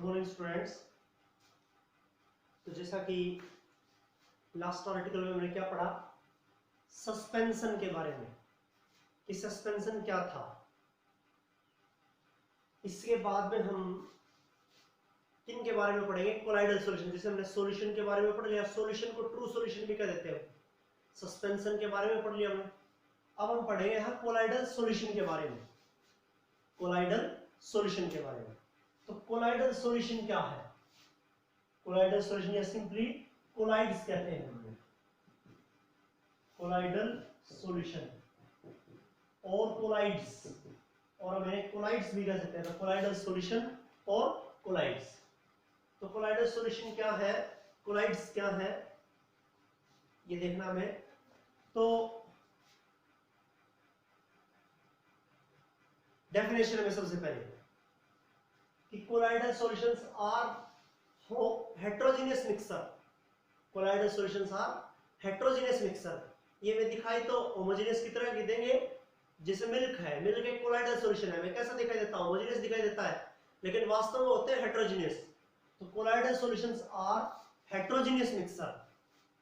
Good morning students. तो जैसा कि लास्ट आर्टिकल में हमने क्या पढ़ा, सस्पेंशन के बारे में कि सस्पेंशन क्या था। इसके बाद में हम किन के बारे में पढ़ेंगे, कोलाइडल सॉल्यूशन। जैसे हमने सॉल्यूशन के बारे में पढ़ लिया, सॉल्यूशन को ट्रू सॉल्यूशन भी कह देते हैं। सस्पेंशन के बारे में पढ़ लिया हमने। अब हम पढ़ेंगे हम कोलाइडल सॉल्यूशन के बारे में, कोलाइडल सॉल्यूशन के बारे में। तो कोलाइडल सॉल्यूशन क्या है? कोलाइडल सॉल्यूशन या सिंपली कोलाइड्स कहते हैं हमने, कोलाइडल सॉल्यूशन और कोलाइड्स, और हमें कोलाइड्स भी कह सकते हैं। तो कोलाइडल सॉल्यूशन और कोलाइड्स। तो कोलाइडल सॉल्यूशन क्या है, कोलाइड्स क्या है, ये देखना हमें। तो डेफिनेशन में सबसे पहले कि colloidal solutions are heterogeneous mixture. Colloidal solutions are heterogeneous mixture. ये में दिखाई तो होमोजेनियस की तरह की देंगे, जैसे मिल्क है, मिल्क एक कोलाइडल सॉल्यूशन है, हमें कैसा दिखाई देता है, होमोजेनियस दिखाई देता है, लेकिन वास्तव में होते हैं हेट्रोजीनियस। तो colloidal solutions are heterogeneous mixture.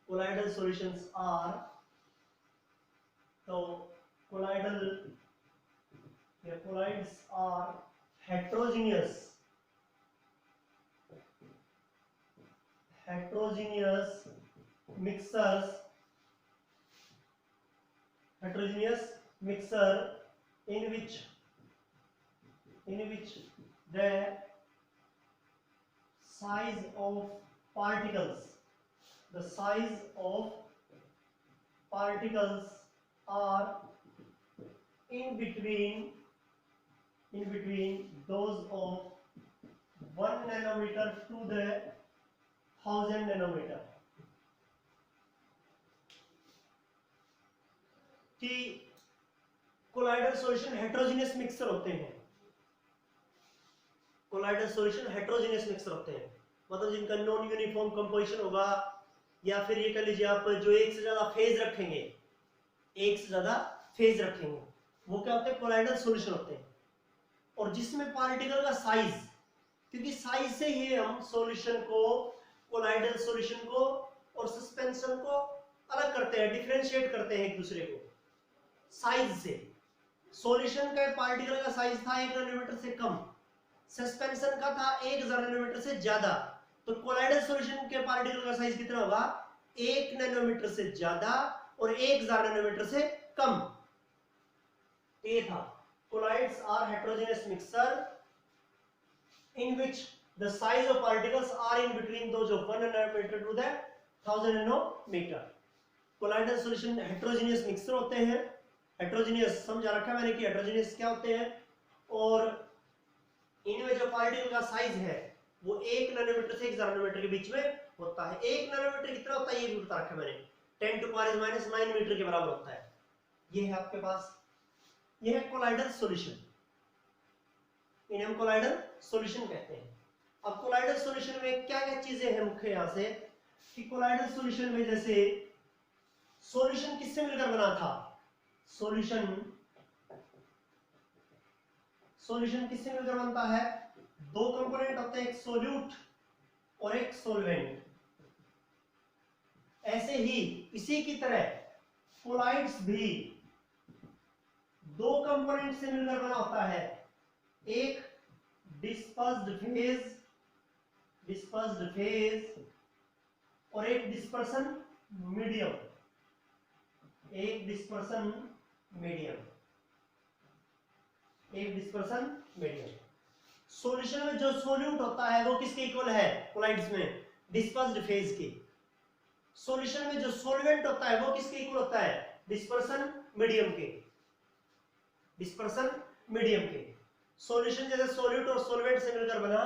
Colloidal solutions are, तो colloids are heterogeneous mixture in which the size of particles are in between those of 1 nanometer to the 1000 nanometer। कि कोलाइडल सॉल्यूशन हेट्रोजीनियस मिक्सचर होते हैं। Colloidal solution heterogeneous mixture होते हैं, मतलब जिनका non uniform composition होगा, या फिर ये कह लीजिए आप जो एक से ज्यादा फेज रखेंगे, वो क्या होते हैं, कोलाइडल सॉल्यूशन होते हैं। और जिसमें पार्टिकल का साइज, क्योंकि साइज से ही हम सॉल्यूशन को, कोलाइडल सॉल्यूशन को और सस्पेंशन को अलग करते हैं, डिफरेंशिएट करते हैं एक दूसरे को साइज से। सॉल्यूशन का पार्टिकल का साइज था 1 नैनोमीटर से कम, सस्पेंशन का था 1000 नैनोमीटर से ज्यादा। तो कोलाइडल सॉल्यूशन के पार्टिकल का साइज कितना होगा, 1 नैनोमीटर से ज्यादा और 1000 नैनोमीटर से कम। ये था colloids are heterogeneous mixture in which the size of particles are in between those of 1 nanometer to the 1000 nanometer। colloidal solution heterogeneous mixture होते हैं। heterogeneous समझा रखा मैंने कि heterogeneous क्या होते हैं, और इनमें जो पार्टिकल का साइज है वो 1 नैनोमीटर से 1000 नैनोमीटर के बीच में होता है। 1 नैनोमीटर कितना होता है ये भी बता रखा मैंने, 10 to power -9 मीटर के बराबर होता है। ये है आपके पास, ये है कोलाइडल सॉल्यूशन, इन्हें हम कोलाइडल सॉल्यूशन कहते हैं। अब कोलाइडल सॉल्यूशन में क्या क्या चीजें हैं मुख्य यहां से, कि कोलाइडल सॉल्यूशन में जैसे सॉल्यूशन किससे मिलकर बना था, सॉल्यूशन किससे मिलकर बनता है, दो कंपोनेंट होते हैं, एक सोल्यूट और एक सॉल्वेंट। ऐसे ही इसी की तरह कोलाइड्स भी दो कंपोनेंट से मिलकर बना होता है, एक डिस्पर्स्ड फेज और एक डिस्पर्सन मीडियम। सॉल्यूशन में जो सोल्यूट होता है वो किसके इक्वल है, कोलाइड्स में डिस्पर्स्ड फेज के। सॉल्यूशन में जो सॉल्वेंट होता है वो किसके इक्वल होता है, डिस्पर्सन मीडियम के। सॉल्यूशन जैसे सोल्यूट और सॉल्वेंट से मिलकर बना,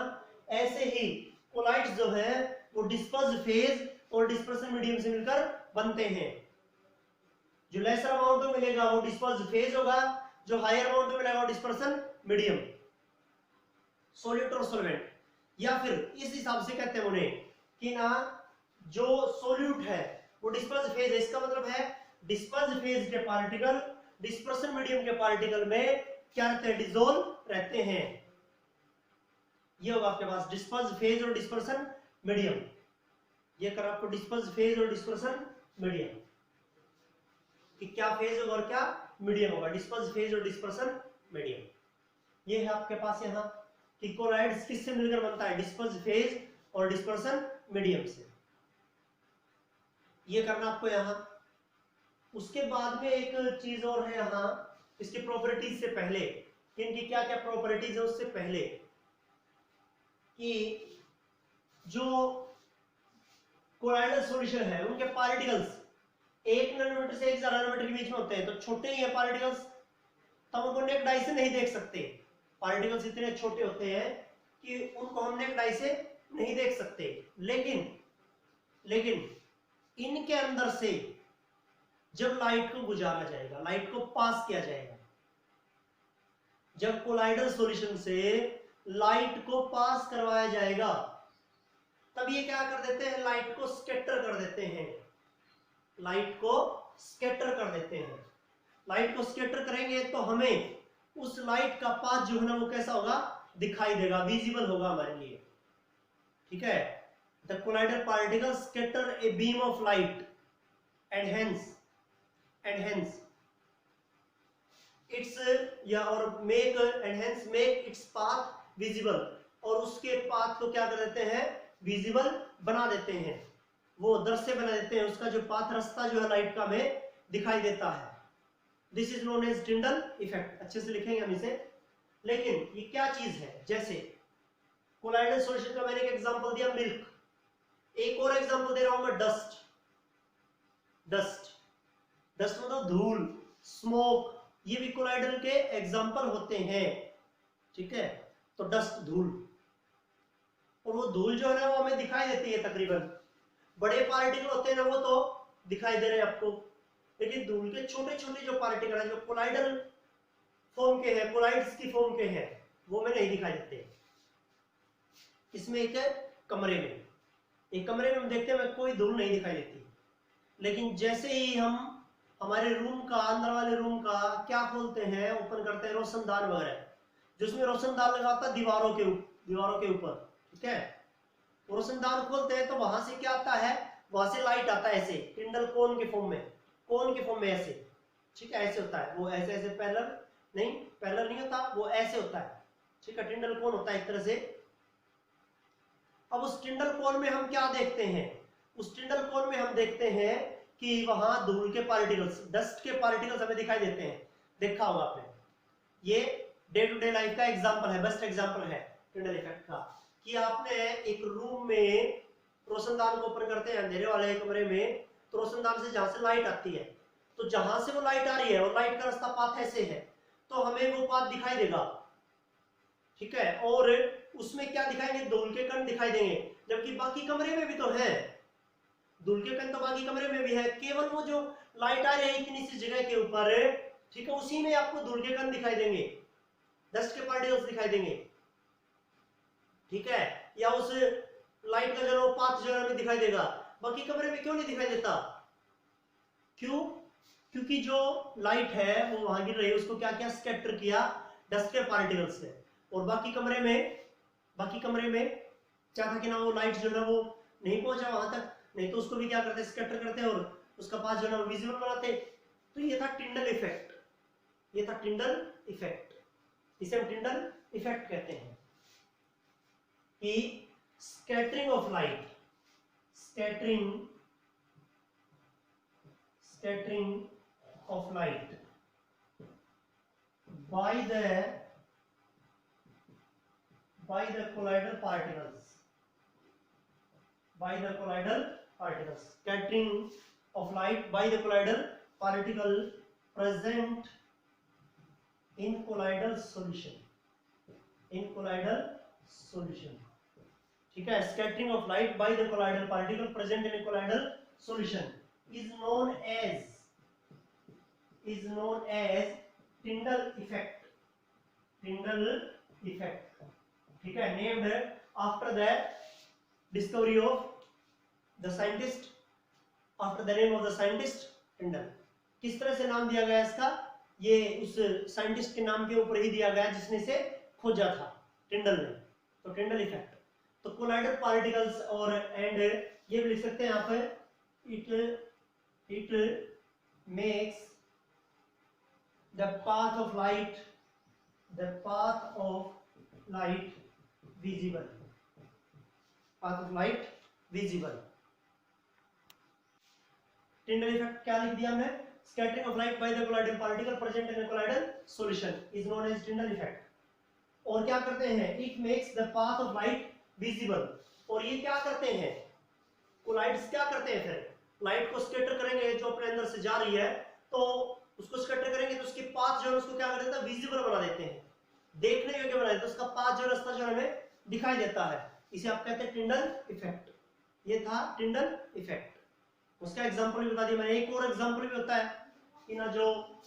ऐसे ही कोलाइड्स जो है वो डिस्पर्स्ड फेज और डिस्पर्सन मीडियम से मिलकर बनते हैं। जो लेसर अमाउंट में मिलेगा वो डिस्पर्स्ड फेज होगा, जो हायर अमाउंट में मिलेगा वो डिस्पर्सन मीडियम, सोल्यूट और सॉल्वेंट। या फिर इस हिसाब से कहते हैं उन्हें कि ना, जो सोल्यूट है वो डिस्पर्स्ड फेज है, इसका मतलब है डिस्पर्स्ड फेज के पार्टिकल डिस्पर्सन मीडियम के पार्टिकल में क्या रहते हैं, डिसॉल्व रहते हैं। ये होगा आपके पास डिस्पर्स फेज और डिस्पर्सन मीडियम। ये कर आपको डिस्पर्स फेज और डिस्पर्सन मीडियम कि क्या फेज होगा और क्या मीडियम होगा, डिस्पर्स फेज और डिस्पर्सन मीडियम। ये है आपके पास यहाँ कि कोलॉइड्स किससे मिलकर बनता है, डिस्पर्स फेज और डिस्पर्सन मीडियम से। ये करना आपको यहाँ। उसके बाद में एक चीज और है यहाँ, इसकी प्रॉपर्टीज से पहले, इनकी क्या क्या प्रॉपर्टीज है उससे पहले, कि जो कोलॉइडल सॉल्यूशन है उनके पार्टिकल्स 1 नैनोमीटर से 1 नैनोमीटर के बीच में होते हैं, तो छोटे ही है पार्टिकल्स, तो हम उनको नेक्ड आई से नहीं देख सकते। पार्टिकल्स इतने छोटे होते हैं कि उनको हम नेक्ड आई से नहीं देख सकते। लेकिन इनके अंदर से जब लाइट को गुजारा जाएगा, लाइट को पास किया जाएगा, जब कोलॉइडल सॉल्यूशन से लाइट को पास करवाया जाएगा, तब ये क्या कर देते हैं, लाइट को स्कैटर कर देते हैं। लाइट को स्कैटर कर देते हैं। लाइट को स्कैटर करेंगे तो हमें उस लाइट का पाथ जो है ना वो कैसा होगा, दिखाई देगा, विजिबल होगा हमारे लिए। ठीक है, the colloidal particle scatter a beam of light and hence it's या और मेक इट्स पाथ विजिबल, और उसके पाथ को क्या कर देते हैं, विजिबल बना देते हैं, वो दृश्य बना देते हैं, उसका जो पाथ रास्ता जो है लाइट का हमें दिखाई देता है। This is known as Tyndall effect. अच्छे से लिखेंगे हम इसे। लेकिन ये क्या चीज है, जैसे कोलाइडल सॉल्यूशन का मैंने एक एग्जांपल दिया मिल्क, एक और एग्जांपल दे रहा हूं मैं डस्ट मतलब धूल, स्मोक, ये भी कोलाइडल के एग्जांपल होते हैं। ठीक है, तो डस्ट धूल, और वो धूल जो है ना वो हमें दिखाई देती है तकरीबन। बड़े पार्टिकल होते हैं ना वो तो दिखाई दे रहे हैं आपको, लेकिन धूल के छोटे छोटे जो पार्टिकल है जो कोलाइडल फॉर्म के हैं, कोलाइड्स की फॉर्म के हैं, वो हमें नहीं दिखाई देते। इसमें एक कमरे में हम देखते हैं कोई धूल नहीं दिखाई देती, लेकिन जैसे ही हम हमारे रूम का, अंदर वाले रूम का क्या खोलते हैं, ओपन करते हैं, रोशनदान वगैरह, जिसमें रोशनदान लगा होता है दीवारों के ऊपर। ठीक है, रोशनदान खोलते हैं तो वहां से क्या आता है, वहां से लाइट आता है ऐसे टिंडल कोन के फॉर्म में ऐसे। ठीक है, ऐसे होता है वो, ऐसे पैरेलल नहीं होता, वो ऐसे होता है। ठीक है, टिंडल कोन होता है एक तरह से। अब उस टिंडल कोन में हम क्या देखते हैं, उस टिंडल कोन में हम देखते हैं कि वहां धूल के पार्टिकल्स, डस्ट के पार्टिकल्स हमें दिखाई देते हैं। देखा होगा आपने, ये डे टू डे लाइफ का एग्जांपल है, बेस्ट एग्जांपल है टिंडल इफेक्ट का, कि आपने एक रूम में रोशनदान को ओपन करते हैं अंधेरे वाले कमरे में, तो रोशनदान से जहां से लाइट आती है, तो जहां से वो लाइट आ रही है और लाइट का रास्ता पाथ ऐसे है, तो हमें वो पाथ दिखाई देगा। ठीक है, और उसमें क्या दिखाएंगे, धूल के कण दिखाई देंगे, जबकि बाकी कमरे में भी तो है धूल के कण, तो बाकी कमरे में भी है, केवल वो जो लाइट आ रही है इतनी सी जगह के ऊपर, ठीक है, उसी में आपको धूल के कण दिखाई देंगे, डस्ट के पार्टिकल्स दिखाई देंगे। ठीक है, या उस लाइट का जो पाथ जो हमें दिखाई देगा, बाकी कमरे में क्यों नहीं दिखाई देता, क्योंकि जो लाइट है वो वहां गिर रही है, उसको क्या क्या स्कैटर किया डस्ट के पार्टिकल्स से, और बाकी कमरे में क्या था कि ना वो लाइट जो है वो नहीं पहुंचा वहां तक, नहीं तो उसको भी क्या करते, स्कैटर करते और उसका पाथ जो है वो विजिबल बनाते। तो ये था टिंडल इफेक्ट, इसे हम टिंडल इफेक्ट कहते हैं, कि scattering of light by the colloidal particles, scattering of light by the colloidal particle present in colloidal solution. ठीक है, scattering of light by the colloidal particle present in a colloidal solution is known as Tyndall effect. ठीक है, named after the discovery of the scientist, after the name of the scientist Tyndall. किस तरह से नाम दिया गया इसका, ये उस साइंटिस्ट के नाम के ऊपर ही दिया गया जिसने इसे खोजा था, टिंडल ने। तो टिंडल इफेक्ट। तो कोलाइडल पार्टिकल्स और एंड ये भी लिख सकते हैं यहाँ पे, it makes the path of light visible, path of light visible. Tyndall effect क्या लिख दिया हमने, scattering of light by the colloidal particle present in a colloidal solution is known as Tyndall effect. और क्या करते हैं, it makes the path of light visible. और ये क्या करते हैं, कोलाइड्स क्या करते हैं, फिर लाइट को स्कैटर करेंगे जो अपने अंदर से जा रही है, तो उसको स्कैटर करेंगे तो उसके पाथ जो है उसको क्या कर देता है, विजिबल बना देते हैं, देखने योग्य बना देते हैं, उसका पाथ जो रास्ता जो हमें दिखाई देता है। इसे आप कहते हैं टिंडल इफेक्ट। ये था टिंडल इफेक्ट। उसका एग्जांपल भी बता दिया मैंने। एक और एग्जांपल भी होता है कि ना, जो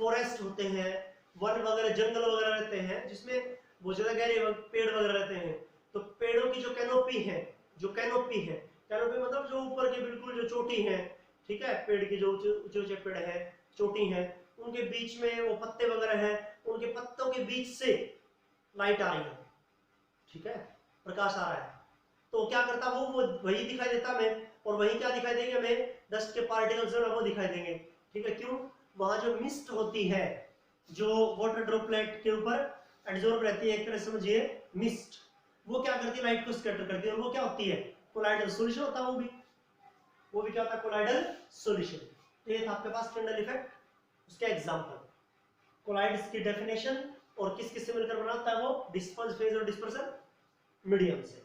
फॉरेस्ट होते हैं, वन वगैरह, जंगल वगैरह रहते हैं, जिसमें बहुत ज्यादा गहरे पेड़ वगैरह रहते हैं, तो पेड़ों की जो कैनोपी है, कैनोपी मतलब जो ऊपर के बिल्कुल जो चोटी है, ठीक है, पेड़ की जो ऊंचे ऊंचे पेड़ है, चोटी है, उनके बीच में वो पत्ते वगैरह हैं, उनके पत्तों के बीच से लाइट आ रही है, ठीक है, प्रकाश आ रहा है, तो क्या करता वो वही दिखाई देता हमें, और वही क्या दिखाई देंगे हमें, डस्ट के पार्टिकल्स जो है वो दिखाई देंगे, ठीक है। क्यों, वहां जो मिस्ट होती है, जो वाटर ड्रॉपलेट के ऊपर एब्जॉर्ब रहती है, एक तरह से समझिए मिस्ट, वो क्या करती है, लाइट को स्कैटर करती है, और वो क्या होती है, कोलाइडल सॉल्यूशन होता है। वो भी क्या होता है, कोलाइडल सॉल्यूशन। तो ये था आपके पास टिंडल इफेक्ट, उसके एग्जांपल, कोलाइड्स की डेफिनेशन, और किस किस से मिलकर बना होता है वो, डिस्पर्स फेज और डिस्पर्सन मीडियम से।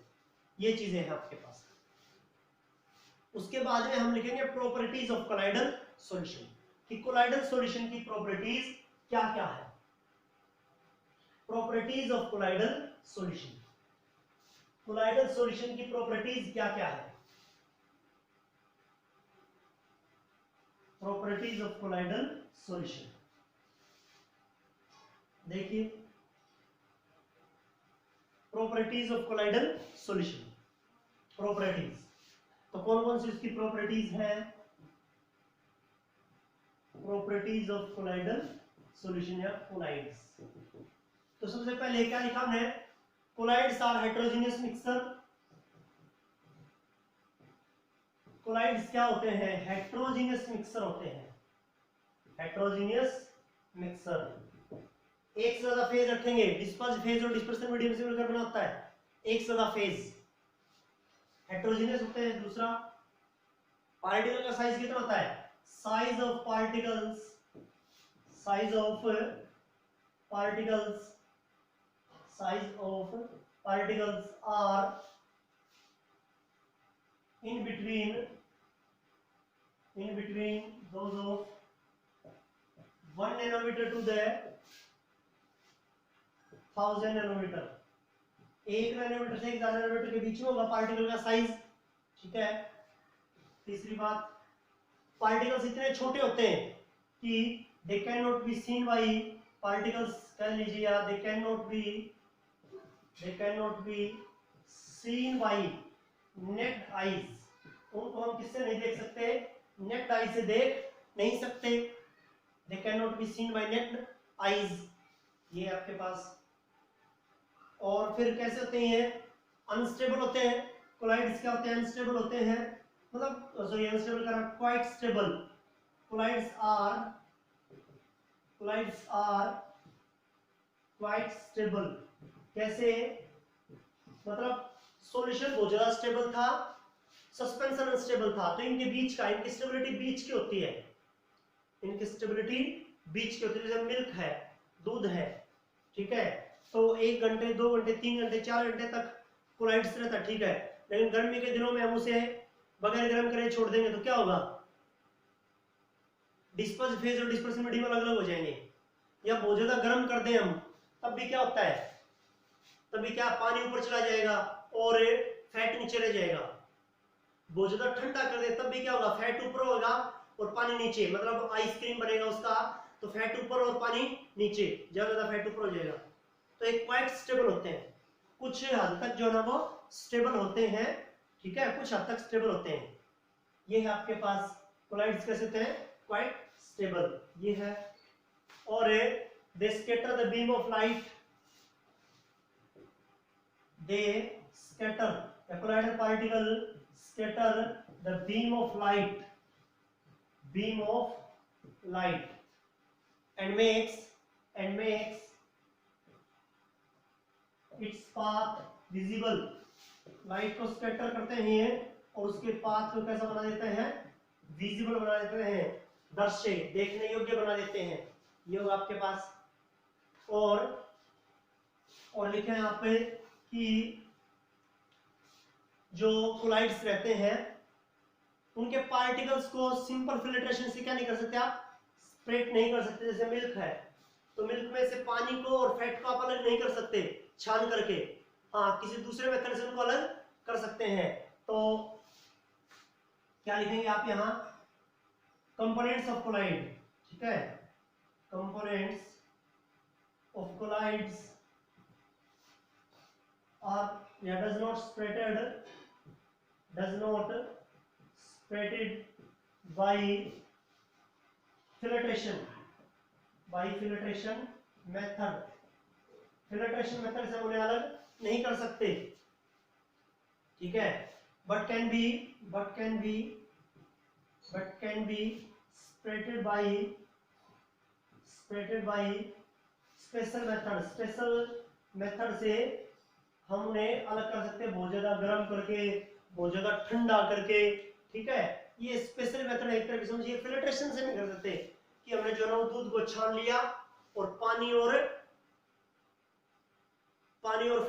ये चीजें हैं आपके पास। उसके बाद में हम लिखेंगे प्रॉपर्टीज ऑफ कोलाइडल सॉल्यूशन, कि कोलाइडल सॉल्यूशन की प्रॉपर्टीज क्या क्या है। Properties of colloidal solution, colloidal solution की प्रॉपर्टीज क्या क्या है। प्रॉपर्टीज ऑफ कोलाइडल सॉल्यूशन, देखिए properties of colloidal solution, properties, तो कौन कौन सी उसकी प्रॉपर्टीज हैं। प्रॉपर्टीज ऑफ कोलाइडल सॉल्यूशन या कोलाइड्स, तो सबसे पहले क्या लिखा हमने, colloids are heterogeneous mixture. Colloids क्या होते हैं, हेटेरोजेनियस मिक्सचर होते हैं, हेटेरोजेनियस मिक्सचर। एक से ज्यादा फेज रखेंगे, डिस्पर्स फेज और डिस्पर्सन मीडियम से मिलकर बना होता है एक से ज्यादा फेज, हेटेरोजेनियस होते हैं। दूसरा, पार्टिकल का साइज कितना होता है, size of particles, size of particles, size of particles are in between those of 1 nanometer to the 1000 nanometer, 1 nanometre से 1000 नैनोमीटर के बीच में होगा पार्टिकल का साइज, ठीक है। तीसरी बात, पार्टिकल्स इतने छोटे होते हैं कि they cannot be seen by, particles कह लीजिए, या they cannot be seen by naked eyes, उनको हम किससे नहीं देख सकते, नेक्ड आई से देख नहीं सकते, they cannot be seen by naked eyes, ये आपके पास। और फिर कैसे होते हैं, अनस्टेबल होते हैं, कोलाइड्स क्या होते हैं, अनस्टेबल होते हैं, मतलब सॉरी अनस्टेबल का quite stable, colloids are quite stable. कैसे, मतलब सॉल्यूशन बहुत ज्यादा स्टेबल था, सस्पेंशन अनस्टेबल था, तो इनके बीच का, इनकी स्टेबिलिटी बीच की होती है, इनकी स्टेबिलिटी बीच की होती है। जैसे मिल्क है, दूध है, ठीक है, तो 1 घंटे 2 घंटे 3 घंटे 4 घंटे तक कोलाइड्स रहता, ठीक है, लेकिन गर्मी के दिनों में हम उसे बगैर गर्म करे छोड़ देंगे तो क्या होगा, डिस्पर्स फेज और डिस्पर्सन मीडियम अलग अलग हो जाएंगे। या बहुत ज्यादा गर्म कर दें हम, तब भी क्या होता है, तभी क्या पानी ऊपर चला जाएगा और फैट नीचे रह जाएगा। बहुत ज्यादा ठंडा कर दे तब भी क्या होगा, फैट ऊपर होगा और पानी नीचे, मतलब आइसक्रीम बनेगा उसका, तो फैट ऊपर और पानी नीचे, ज्यादा फैट ऊपर हो जाएगा। तो एक क्वाइट स्टेबल होते हैं, कुछ हद तक जो है ना वो स्टेबल होते हैं, ठीक है, कुछ हद तक स्टेबल होते हैं। ये है आपके पास कोलाइड्स कैसे होते हैं, क्वाइट स्टेबल, ये है। और they scatter the beam of light, they scatter, a collider particle scatter the beam of light and makes its path visible। Light को स्कैटर करते हैं और उसके पाथ को कैसा बना देते हैं, विजिबल बना देते हैं, दृश्य देखने योग्य बना देते हैं। ये होगा आपके पास। और लिखे हैं यहाँ पे कि जो कोलाइड्स रहते हैं उनके पार्टिकल्स को सिंपल फिल्ट्रेशन से क्या नहीं कर सकते, आप सेपरेट नहीं कर सकते। जैसे मिल्क है तो मिल्क में से पानी को और फैट को आप अलग नहीं कर सकते छान करके, हाँ किसी दूसरे मेथड से उनको अलग कर सकते हैं। तो क्या लिखेंगे आप यहाँ, कंपोनेंट्स ऑफ कोलाइड, ठीक है, components of colloids are does not separated by filtration method। Filtration method से उन्हें अलग नहीं कर सकते, ठीक है। but can be separated by special method से हम उन्हें अलग कर सकते हैं, बहुत ज्यादा गर्म करके, बहुत ज्यादा ठंडा करके, ठीक है। ये स्पेशल मेथड है एक तरह की, समझिए फिल्ट्रेशन से नहीं कर सकते कि हमने जो ना दूध को छान लिया और पानी और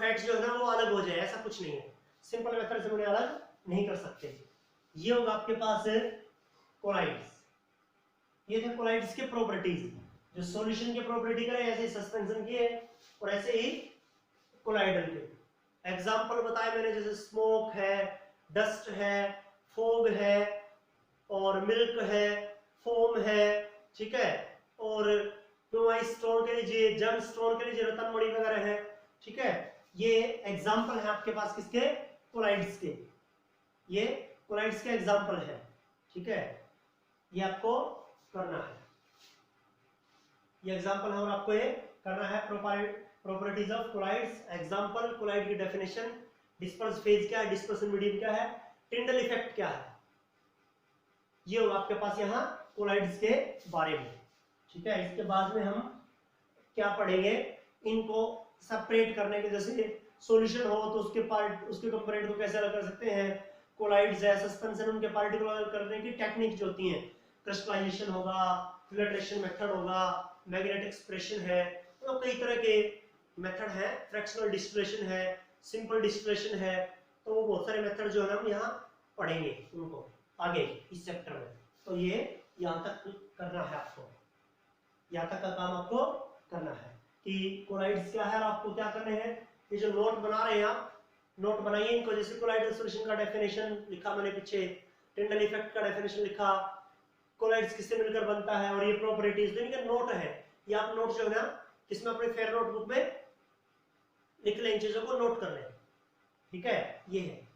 फैट्स जो है ना वो अलग हो जाए, ऐसा कुछ नहीं है। सिंपल मेथड से उन्हें अलग नहीं कर सकते। ये होगा आपके पास कोलाइड्स। ये थे कोलाइड्स के प्रॉपर्टीज, जो सॉल्यूशन के प्रॉपर्टी करे ऐसे ही सस्पेंशन की है और ऐसे ही कोलाइडल के। एग्जाम्पल बताए मैंने, जैसे स्मोक है, डस्ट है, फोग है, और मिल्क है, फोम है, ठीक है, और स्टोन के लीजिए, जम स्टोन के लीजिए, रतन मणि वगैरह है, ठीक है। ये एग्जाम्पल है आपके पास किसके, कोलाइड्स के। ये कोलाइड्स के एग्जाम्पल है, ठीक है, ये आपको करना है, ये एग्जाम्पल है और आपको ये करना है। Properties of colloids, example, colloid की डेफिनेशन, डिस्पर्स फेज क्या है, डिस्पर्सन मीडियम क्या है, टिंडल इफेक्ट क्या है, ये होगा आपके पास यहाँ कोलाइड्स के बारे में, ठीक है। इसके बाद में हम क्या पढ़ेंगे, इनको सेपरेट करने के, जैसे सॉल्यूशन हो तो उसके कंपोनेंट को कैसे अलग कर सकते हैं, कोलाइड्स है, सस्पेंशन, उनके पार्टिकल अलग करने की टेक्निक जो होती है, क्रिस्टलाइजेशन होगा, फिल्ट्रेशन मेथड होगा, मैग्नेटिक एक्सप्रेशन है, तो कई तरह के मेथड है, फ्रैक्शनल डिस्टिलेशन है, सिंपल डिस्टिलेशन है, तो वो बहुत सारे मेथड जो है हम यहाँ पढ़ेंगे उनको आगे इस चैप्टर में। तो ये यहाँ तक करना है आपको, यहाँ तक का काम आपको करना है कि कोलाइड्स क्या है और आपको क्या करने हैं। ये जो नोट बना रहे हैं आप, नोट बनाइए इनको, जैसे कोलाइडल सॉल्यूशन का डेफिनेशन लिखा मैंने पीछे, टिंडल इफेक्ट का डेफिनेशन लिखा, कोलाइड्स किससे मिलकर बनता है, और ये प्रॉपर्टीज, तो इनके नोट है। ये आप नोट जो है ना इसमें अपने फेयर नोटबुक में लिख लें, इन चीजों को नोट कर लें, ठीक है, ये है।